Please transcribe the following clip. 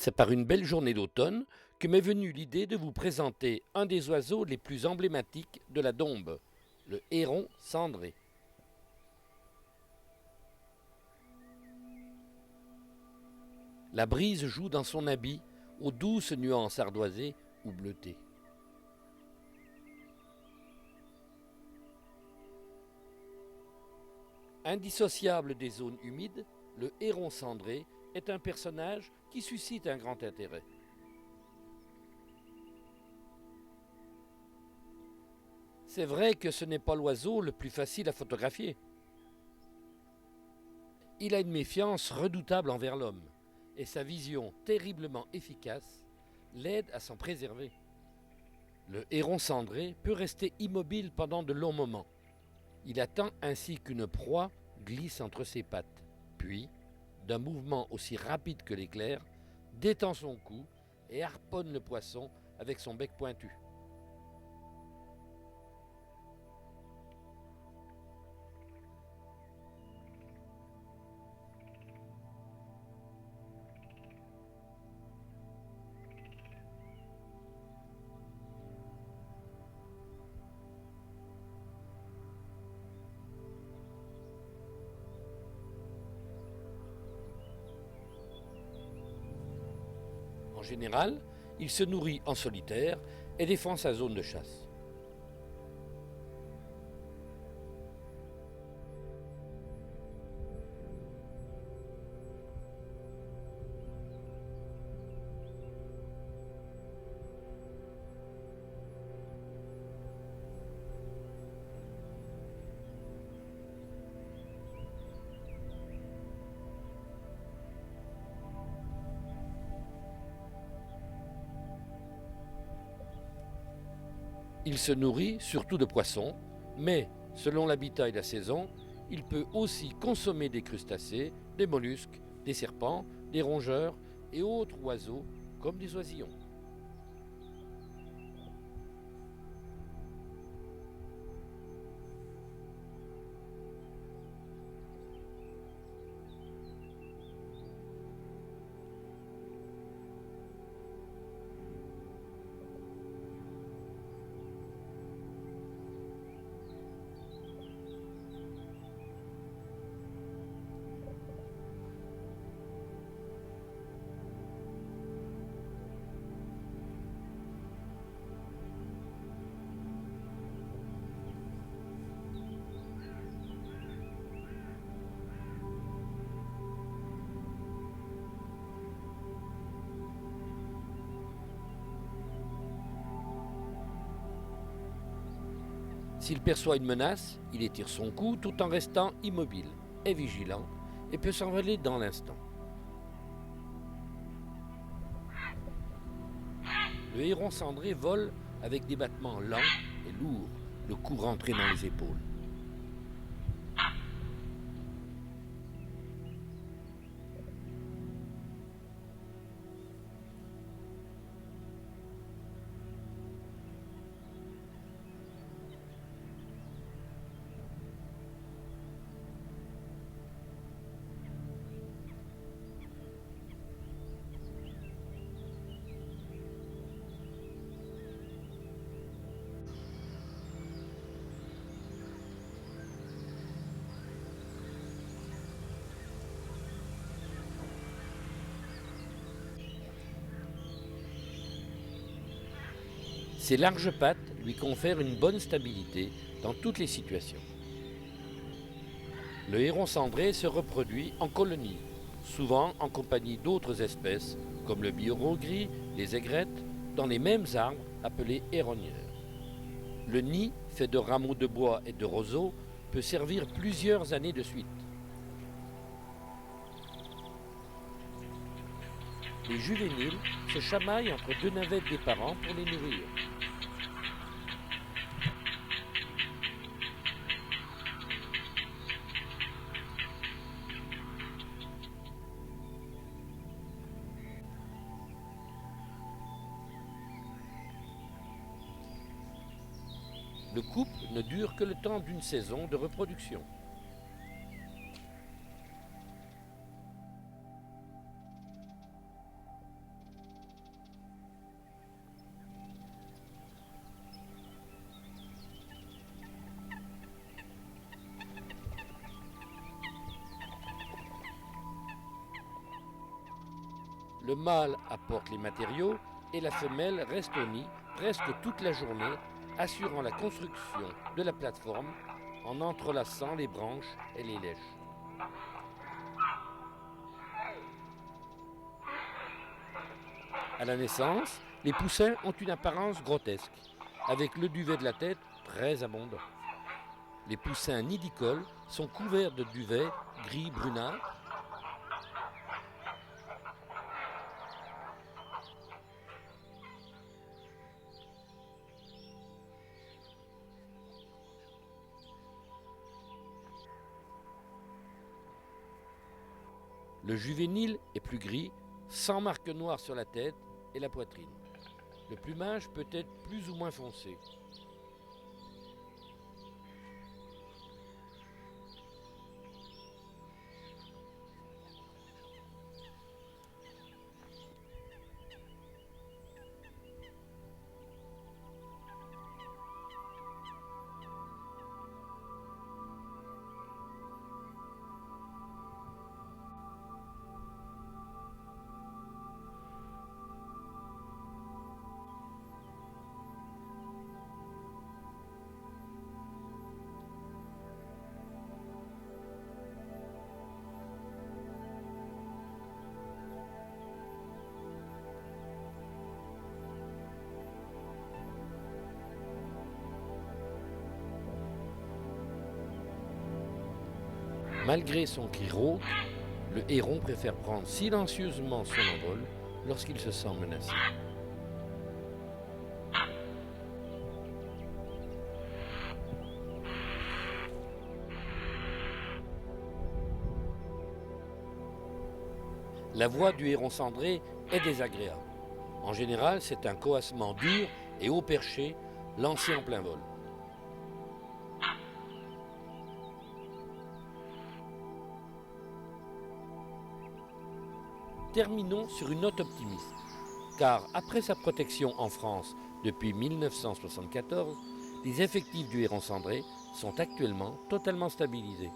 C'est par une belle journée d'automne que m'est venue l'idée de vous présenter un des oiseaux les plus emblématiques de la Dombes, le héron cendré. La brise joue dans son habit aux douces nuances ardoisées ou bleutées. Indissociable des zones humides, le héron cendré est un personnage qui suscite un grand intérêt. C'est vrai que ce n'est pas l'oiseau le plus facile à photographier. Il a une méfiance redoutable envers l'homme, et sa vision terriblement efficace l'aide à s'en préserver. Le héron cendré peut rester immobile pendant de longs moments. Il attend ainsi qu'une proie glisse entre ses pattes, puis, d'un mouvement aussi rapide que l'éclair, détend son cou et harponne le poisson avec son bec pointu. En général, il se nourrit en solitaire et défend sa zone de chasse. Il se nourrit surtout de poissons, mais selon l'habitat et la saison, il peut aussi consommer des crustacés, des mollusques, des serpents, des rongeurs et autres oiseaux comme des oisillons. S'il perçoit une menace, il étire son cou tout en restant immobile et vigilant et peut s'envoler dans l'instant. Le héron cendré vole avec des battements lents et lourds, le cou rentré dans les épaules. Ses larges pattes lui confèrent une bonne stabilité dans toutes les situations. Le héron cendré se reproduit en colonie, souvent en compagnie d'autres espèces comme le biorot gris, les aigrettes, dans les mêmes arbres appelés héronnières. Le nid, fait de rameaux de bois et de roseaux, peut servir plusieurs années de suite. Les juvéniles se chamaillent entre deux navettes des parents pour les nourrir. Le couple ne dure que le temps d'une saison de reproduction. Le mâle apporte les matériaux et la femelle reste au nid presque toute la journée, assurant la construction de la plateforme en entrelaçant les branches et les lèches. À la naissance, les poussins ont une apparence grotesque, avec le duvet de la tête très abondant. Les poussins nidicoles sont couverts de duvet gris brunâtre. Le juvénile est plus gris, sans marque noire sur la tête et la poitrine. Le plumage peut être plus ou moins foncé. Malgré son cri rauque, le héron préfère prendre silencieusement son envol lorsqu'il se sent menacé. La voix du héron cendré est désagréable. En général, c'est un coassement dur et haut perché lancé en plein vol. Terminons sur une note optimiste, car après sa protection en France depuis 1974, les effectifs du héron cendré sont actuellement totalement stabilisés.